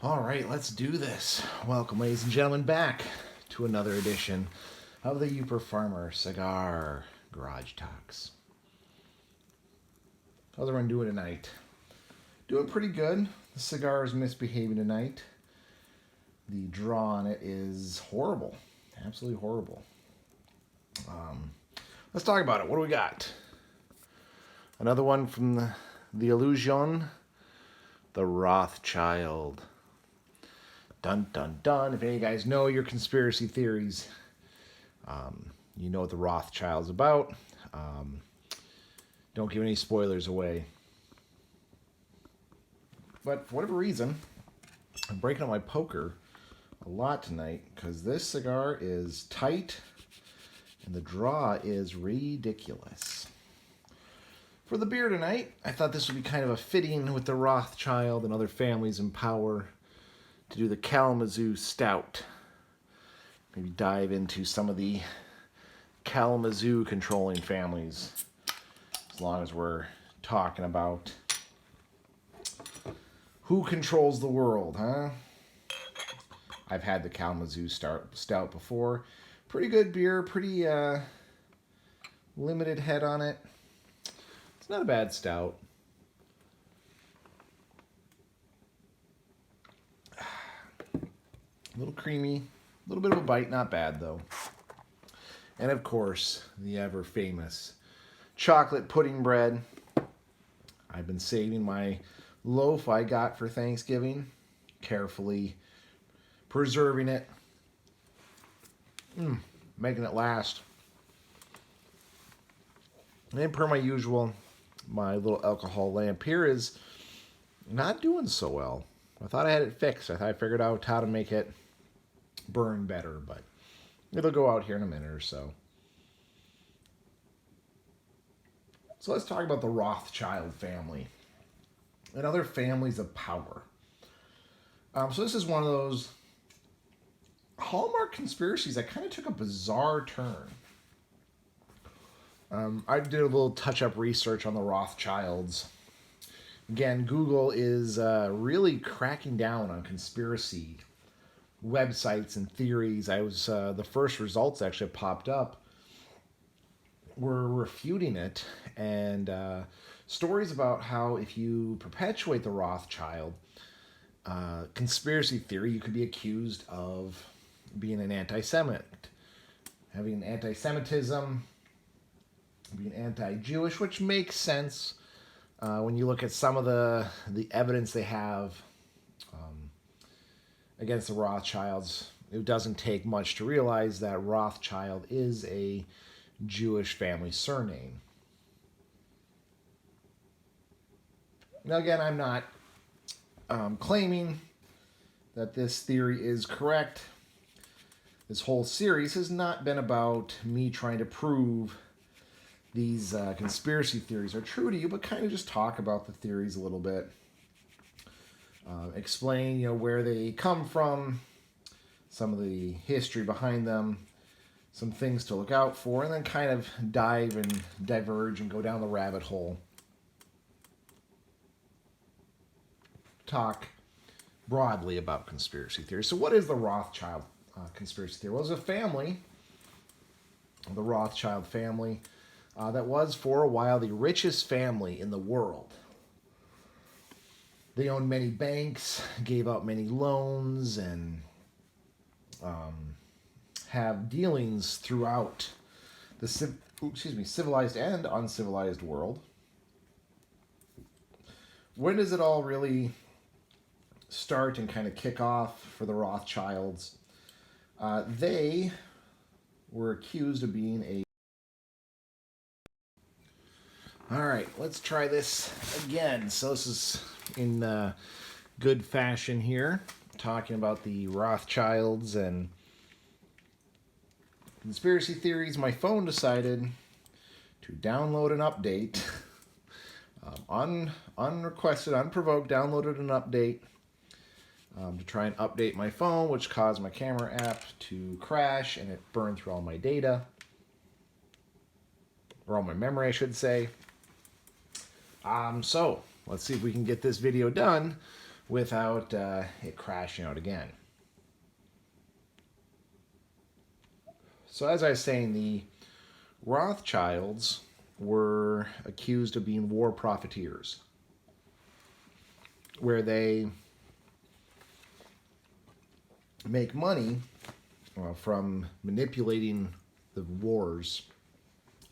All right, let's do this. Welcome, ladies and gentlemen, back to another edition of the Uper Farmer Cigar Garage Talks. How's everyone doing tonight? Doing pretty good. The cigar is misbehaving tonight. The draw on it is horrible. Absolutely horrible. Let's talk about it. What do we got? Another one from the Illusion, the Rothschild. Dun, dun, dun. If any of you guys know your conspiracy theories, you know what the Rothschild's about. Don't give any spoilers away. But for whatever reason, I'm breaking up my poker a lot tonight because this cigar is tight and the draw is ridiculous. For the beer tonight, I thought this would be kind of a fitting with the Rothschild and other families in power to do the Kalamazoo Stout. Maybe dive into some of the Kalamazoo controlling families, as long as we're talking about who controls the world, huh? I've had the Kalamazoo Stout before. Pretty good beer, pretty limited head on it. It's not a bad stout. A little creamy, a little bit of a bite, not bad though. And of course, the ever famous chocolate pudding bread. I've been saving my loaf I got for Thanksgiving, carefully preserving it, making it last. And per my usual, my little alcohol lamp here is not doing so well. I thought I had it fixed. I figured out how to make it burn better, but it'll go out here in a minute or so. So let's talk about the Rothschild family and other families of power. So this is one of those Hallmark conspiracies that kind of took a bizarre turn. I did a little touch-up research on the Rothschilds. Again, Google is really cracking down on conspiracy websites and theories. The first results actually popped up were refuting it, and stories about how if you perpetuate the Rothschild conspiracy theory, you could be accused of being an anti-Semite, having anti-Semitism, being anti-Jewish, which makes sense when you look at some of the evidence they have against the Rothschilds. It doesn't take much to realize that Rothschild is a Jewish family surname. Now again, I'm not claiming that this theory is correct. This whole series has not been about me trying to prove these conspiracy theories are true to you, but kind of just talk about the theories a little bit. Explain, where they come from, some of the history behind them, some things to look out for, and then kind of dive and diverge and go down the rabbit hole. Talk broadly about conspiracy theories. So what is the Rothschild conspiracy theory? Well, it was a family, the Rothschild family, that was for a while the richest family in the world. They owned many banks, gave out many loans, and have dealings throughout the civilized and uncivilized world. When does it all really start and kind of kick off for the Rothschilds? They were accused of being a... All right, let's try this again. So this is in good fashion here, talking about the Rothschilds and conspiracy theories. My phone decided to download an update. Unrequested, unprovoked, downloaded an update to try and update my phone, which caused my camera app to crash, and it burned through all my data. Or all my memory, I should say. So let's see if we can get this video done without it crashing out again. So as I was saying, the Rothschilds were accused of being war profiteers, where they make money from manipulating the wars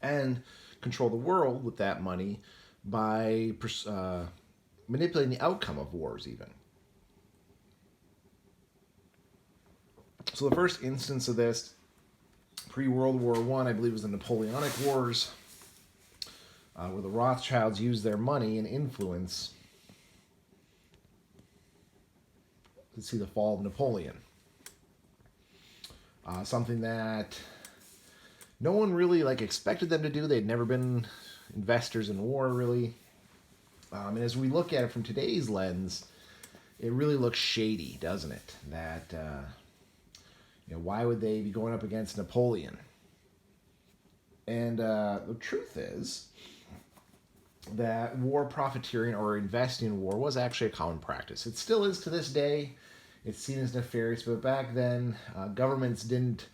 and control the world with that money by manipulating the outcome of wars even. So the first instance of this, pre-World War I, I believe, was the Napoleonic Wars, where the Rothschilds used their money and influence to see the fall of Napoleon. Something that no one really expected them to do. They'd never been investors in war, really. And as we look at it from today's lens, it really looks shady, doesn't it? That why would they be going up against Napoleon? And the truth is that war profiteering or investing in war was actually a common practice. It still is to this day. It's seen as nefarious, but back then, governments didn't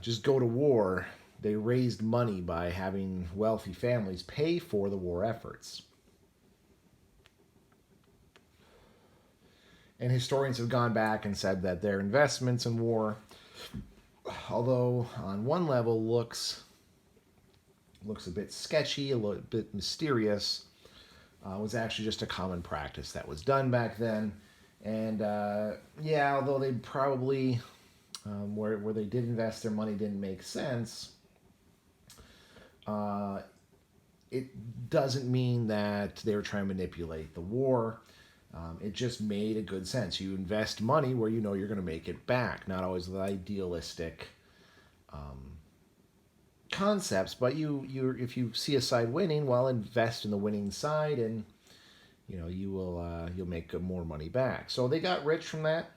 just go to war. They raised money by having wealthy families pay for the war efforts. And historians have gone back and said that their investments in war, although on one level looks a bit sketchy, a little bit mysterious, was actually just a common practice that was done back then. And although they probably, where they did invest their money didn't make sense, it doesn't mean that they were trying to manipulate the war. It just made a good sense. You invest money where you know you're going to make it back. Not always the idealistic concepts, but if you see a side winning, well, invest in the winning side, and you'll make more money back. So they got rich from that.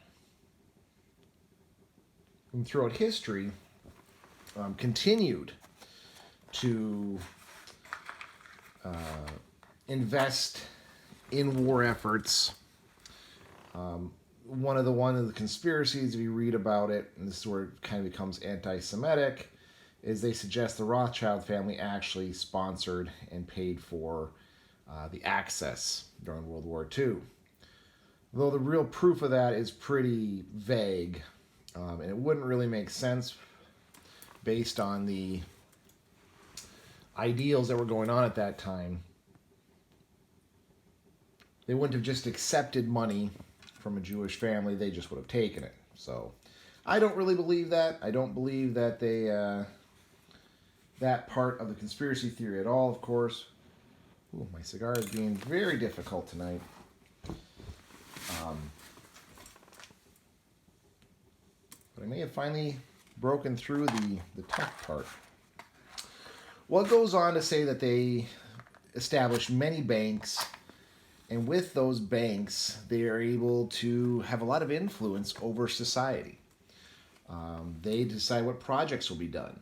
And throughout history, continued to invest in war efforts. One of the conspiracies, if you read about it, and this is where it kind of becomes anti-Semitic, is they suggest the Rothschild family actually sponsored and paid for the Axis during World War II. Though the real proof of that is pretty vague, and it wouldn't really make sense based on the ideals that were going on at that time. They wouldn't have just accepted money from a Jewish family, they just would have taken it. So I don't really believe that. I don't believe that they that part of the conspiracy theory at all, of course. Ooh, my cigar is being very difficult tonight. But I may have finally broken through the tough part. Well, it goes on to say that they established many banks, and with those banks, they are able to have a lot of influence over society. They decide what projects will be done.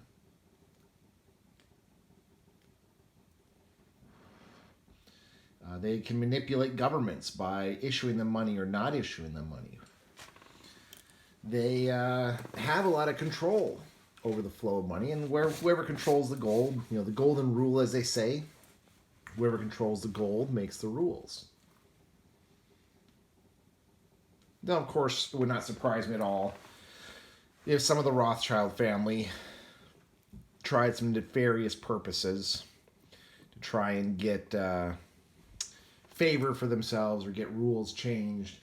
They can manipulate governments by issuing them money or not issuing them money. They have a lot of control over the flow of money, and whoever controls the gold, the golden rule, as they say, whoever controls the gold makes the rules. Now, of course, it would not surprise me at all if some of the Rothschild family tried some nefarious purposes to try and get favor for themselves or get rules changed.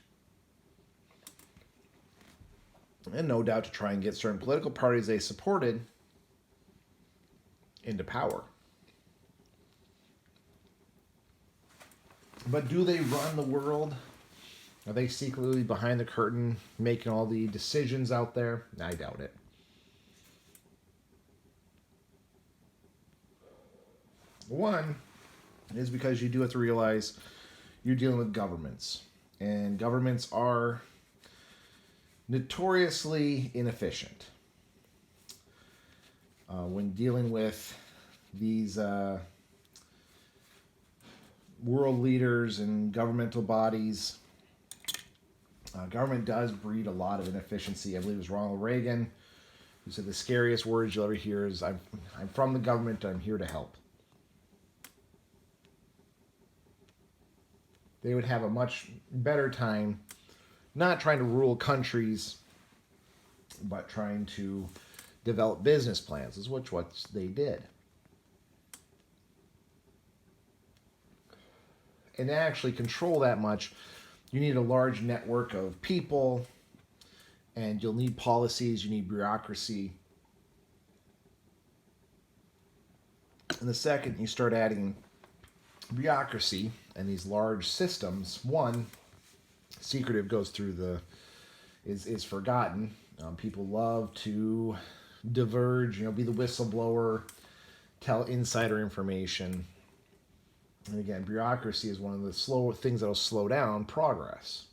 And no doubt to try and get certain political parties they supported into power. But do they run the world? Are they secretly behind the curtain making all the decisions out there? I doubt it. One is because you do have to realize you're dealing with governments. And governments are notoriously inefficient. When dealing with these world leaders and governmental bodies. Government does breed a lot of inefficiency. I believe it was Ronald Reagan who said the scariest words you'll ever hear is, I'm from the government, I'm here to help. They would have a much better time not trying to rule countries, but trying to develop business plans, is what they did. And to actually control that much, you need a large network of people, and you'll need policies, you need bureaucracy. And the second you start adding bureaucracy and these large systems, one, secretive goes through is forgotten. People love to diverge, be the whistleblower, tell insider information. And again, bureaucracy is one of the slow things that will slow down progress.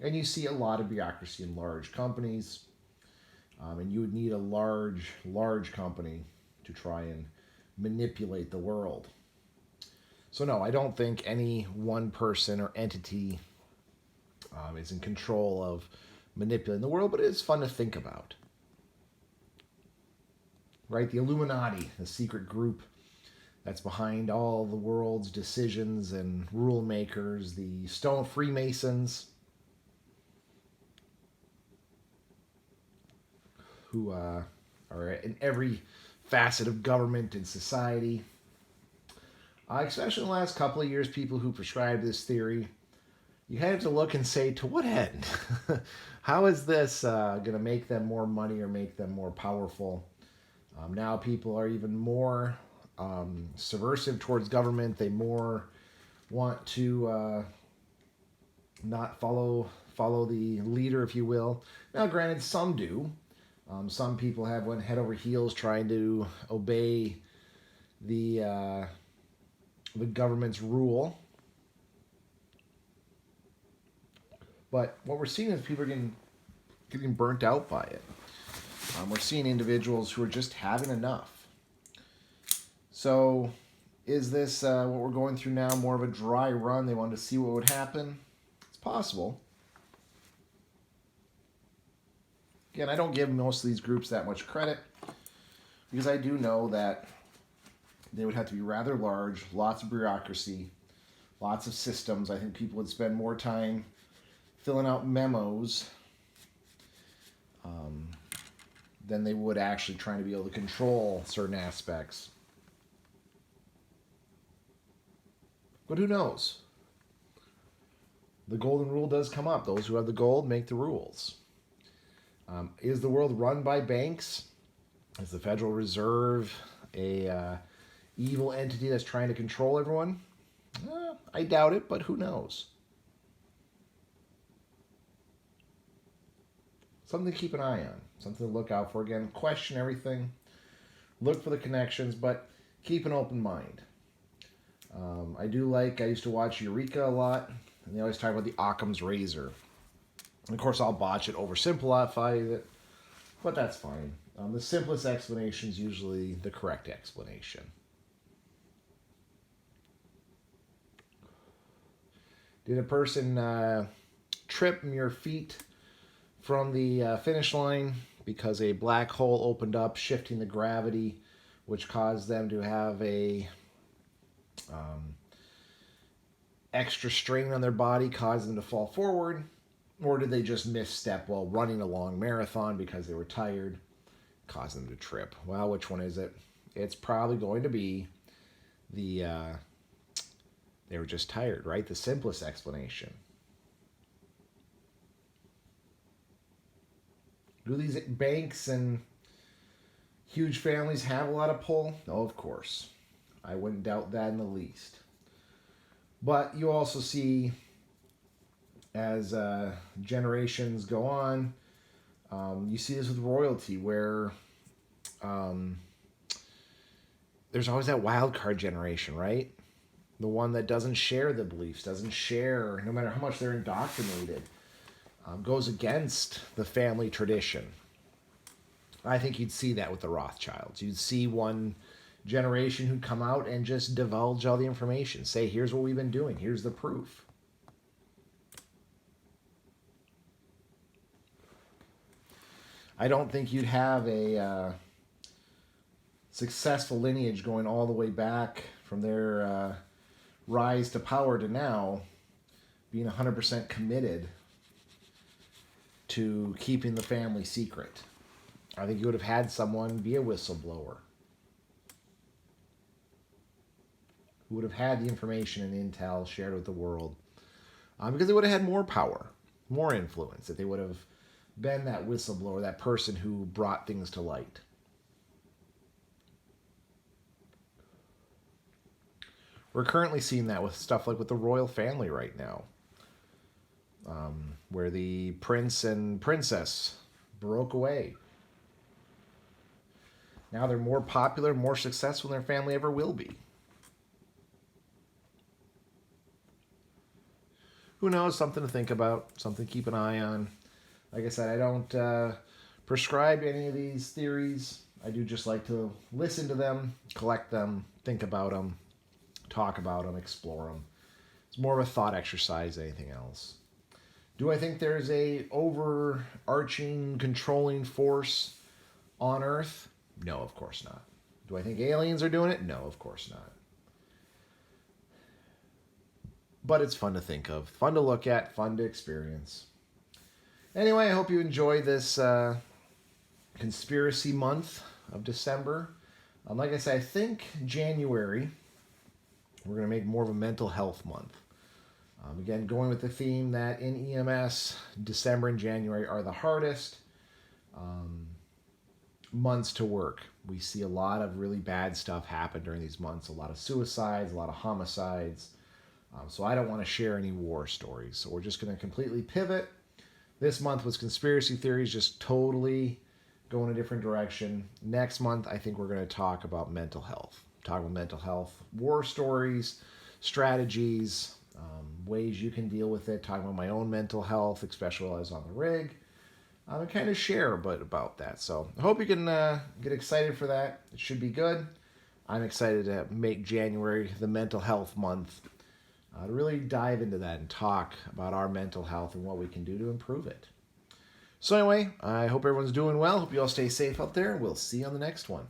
And you see a lot of bureaucracy in large companies. And you would need a large company to try and manipulate the world. So no, I don't think any one person or entity is in control of manipulating the world, but it is fun to think about. Right? The Illuminati, the secret group that's behind all the world's decisions and rule makers, the Stone Freemasons, who are in every facet of government and society. Especially in the last couple of years, people who prescribe this theory, you have to look and say, to what end? How is this going to make them more money or make them more powerful? Now people are even more subversive towards government. They more want to not follow the leader, if you will. Now, granted, some do. Some people have went head over heels trying to obey the government's rule. But what we're seeing is people are getting burnt out by it. We're seeing individuals who are just having enough. So is this what we're going through now more of a dry run? They wanted to see what would happen? It's possible. Again, I don't give most of these groups that much credit because I do know that they would have to be rather large, lots of bureaucracy, lots of systems. I think people would spend more time filling out memos than they would actually trying to be able to control certain aspects. But who knows? The golden rule does come up. Those who have the gold make the rules. Is the world run by banks? Is the Federal Reserve a evil entity that's trying to control everyone? I doubt it, but who knows? Something to keep an eye on. Something to look out for. Again, question everything. Look for the connections, but keep an open mind. I used to watch Eureka a lot, and they always talk about the Occam's razor. And of course, I'll botch it, oversimplify it, but that's fine. The simplest explanation is usually the correct explanation. Did a person trip mere feet from the finish line because a black hole opened up, shifting the gravity, which caused them to have a extra strain on their body, caused them to fall forward? Or did they just misstep while running a long marathon because they were tired, caused them to trip? Well, which one is it? It's probably going to be they were just tired, right? The simplest explanation. Do these banks and huge families have a lot of pull? Oh, of course. I wouldn't doubt that in the least. But you also see, as generations go on, you see this with royalty, where there's always that wild card generation, right? The one that doesn't share the beliefs, doesn't share, no matter how much they're indoctrinated, goes against the family tradition. I think you'd see that with the Rothschilds. You'd see one generation who come out and just divulge all the information. Say, here's what we've been doing. Here's the proof. I don't think you'd have a successful lineage going all the way back from their rise to power to now being 100% committed to keeping the family secret. I think you would have had someone be a whistleblower who would have had the information and intel shared with the world, because they would have had more power, more influence, if they would have been that whistleblower, that person who brought things to light. We're currently seeing that with stuff like with the royal family right now, where the prince and princess broke away. Now they're more popular, more successful than their family ever will be. Who knows? Something to think about, something to keep an eye on. Like I said, I don't prescribe any of these theories. I do just like to listen to them, collect them, think about them, talk about them, explore them. It's more of a thought exercise than anything else. Do I think there's a overarching, controlling force on Earth? No, of course not. Do I think aliens are doing it? No, of course not. But it's fun to think of, fun to look at, fun to experience. Anyway, I hope you enjoy this conspiracy month of December. Like I said, I think January, we're going to make more of a mental health month. Again, going with the theme that in EMS, December and January are the hardest months to work. We see a lot of really bad stuff happen during these months, a lot of suicides, a lot of homicides. So I don't want to share any war stories. So we're just going to completely pivot. This month was conspiracy theories, just totally go in a different direction. Next month, I think we're going to talk about mental health. Talk about mental health, war stories, strategies, ways you can deal with it. Talking about my own mental health, especially while I was on the rig. And kind of share a bit about that. So I hope you can get excited for that. It should be good. I'm excited to make January the mental health month. To really dive into that and talk about our mental health and what we can do to improve it. So anyway, I hope everyone's doing well. Hope you all stay safe out there. We'll see you on the next one.